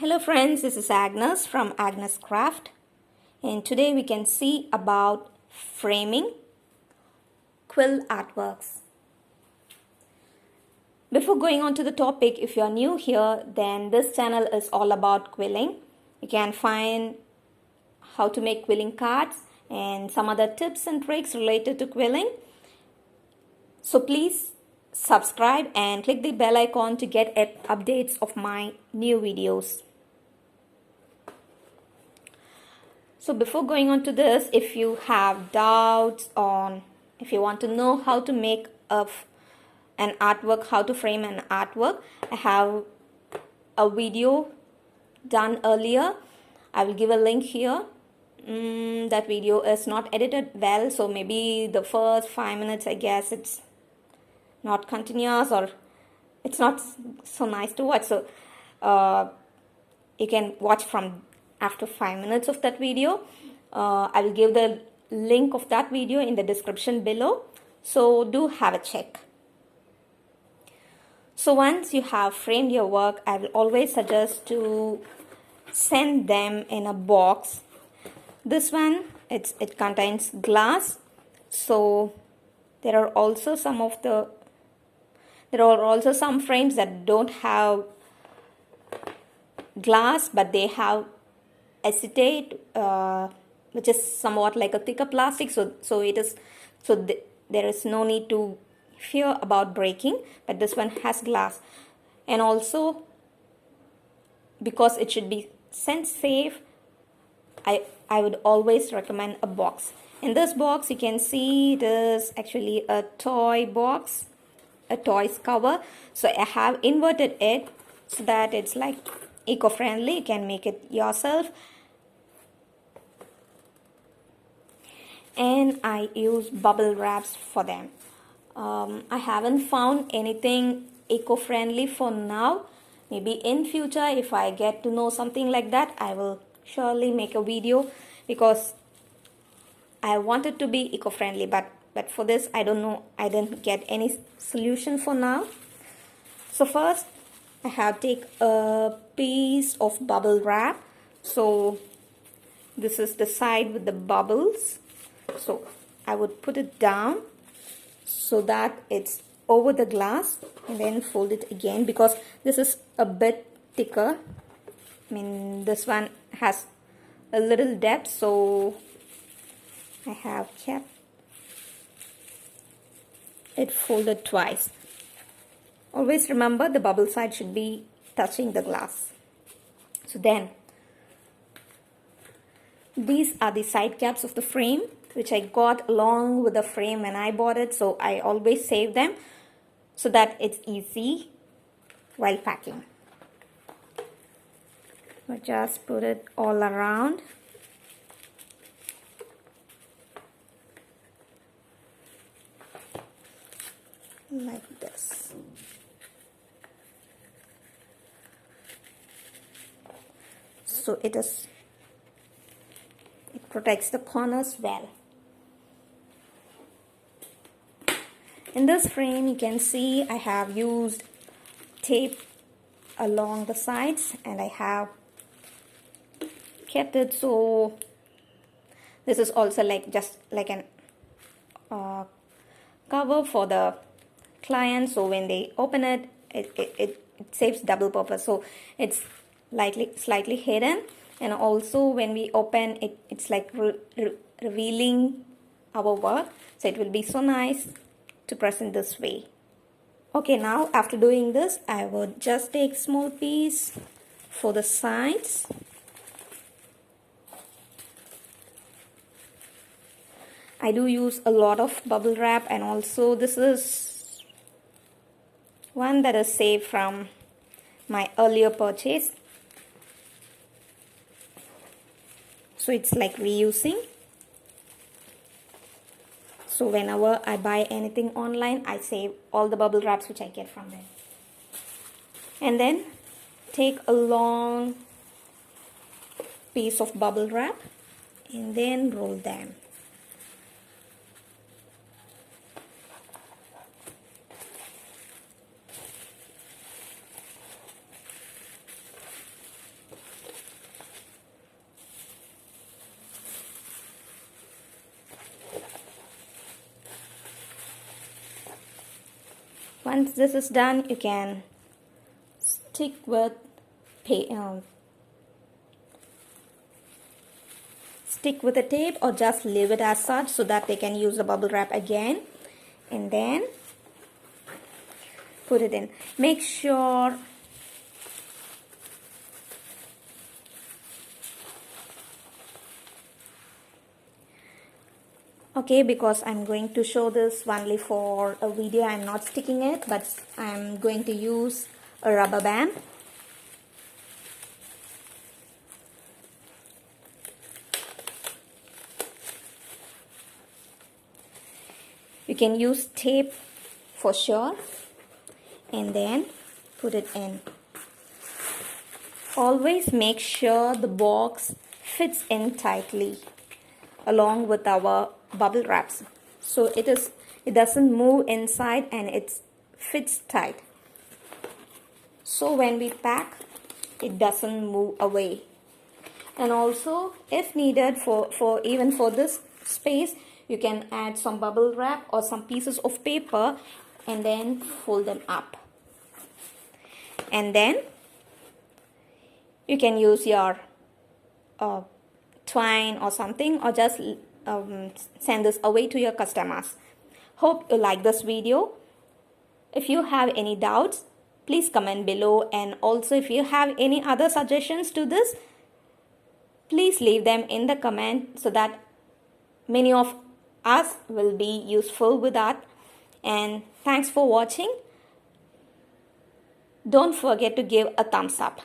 Hello friends, this is Agnes from Agnescraft, and today we can see about framing quill artworks. Before going on to the topic, if you are new here, then this channel is all about quilling. You can find how to make quilling cards and some other tips and tricks related to quilling. So please subscribe and click the bell icon to get updates of my new videos. So before going on to this, if you have doubts on, if you want to know how to make an artwork, how to frame an artwork, I have a video done earlier. I will give a link here. That video is not edited well, so maybe the first 5 minutes, I guess it's not continuous or it's not so nice to watch. So you can watch from after 5 minutes of that video. I will give the link of that video in the description below, so do have a check. So once you have framed your work, I will always suggest to send them in a box. This one, it contains glass, so there are also some frames that don't have glass, but they have acetate, which is somewhat like a thicker plastic, so there is no need to fear about breaking, but this one has glass. And also, because it should be sent safe, I would always recommend a box. In this box, you can see it is actually a toy box, a toys cover. So I have inverted it so that it's like eco-friendly. You can make it yourself. And I use bubble wraps for them. I haven't found anything eco-friendly for now. Maybe in future, if I get to know something like that, I will surely make a video, because I want it to be eco-friendly, but for this, I don't know, I didn't get any solution for now. So first, I have take a piece of bubble wrap. So this is the side with the bubbles. So I would put it down so that it's over the glass, and then fold it again, because this is a bit thicker. I mean, this one has a little depth, so I have kept it folded twice. Always remember, the bubble side should be touching the glass. So then, these are the side caps of the frame, which I got along with the frame when I bought it, so I always save them so that it's easy while packing. I just put it all around. Like this. So it protects the corners well. In this frame, you can see I have used tape along the sides, and I have kept it so this is also just like an cover for the client, so when they open it, it saves double purpose, so it's slightly hidden, and also when we open it, it's like revealing our work, so it will be so nice to present this way. Okay, now after doing this, I would just take small piece for the sides. I do use a lot of bubble wrap, and also this is one that is saved from my earlier purchase. So it's like reusing. So whenever I buy anything online, I save all the bubble wraps which I get from them. And then take a long piece of bubble wrap and then roll them. Once this is done, you can stick with the tape, or just leave it as such so that they can use the bubble wrap again, and then put it in. Make sure okay, because I'm going to show this only for a video, I'm not sticking it, but I'm going to use a rubber band. You can use tape for sure, and then put it in. Always make sure the box fits in tightly along with our bubble wraps, so it doesn't move inside and it fits tight, so when we pack it doesn't move away. And also, if needed, for even for this space, you can add some bubble wrap or some pieces of paper and then fold them up, and then you can use your twine or something, or just send this away to your customers. Hope you like this video. If you have any doubts, please comment below, and also if you have any other suggestions to this, please leave them in the comment so that many of us will be useful with that. And thanks for watching. Don't forget to give a thumbs up.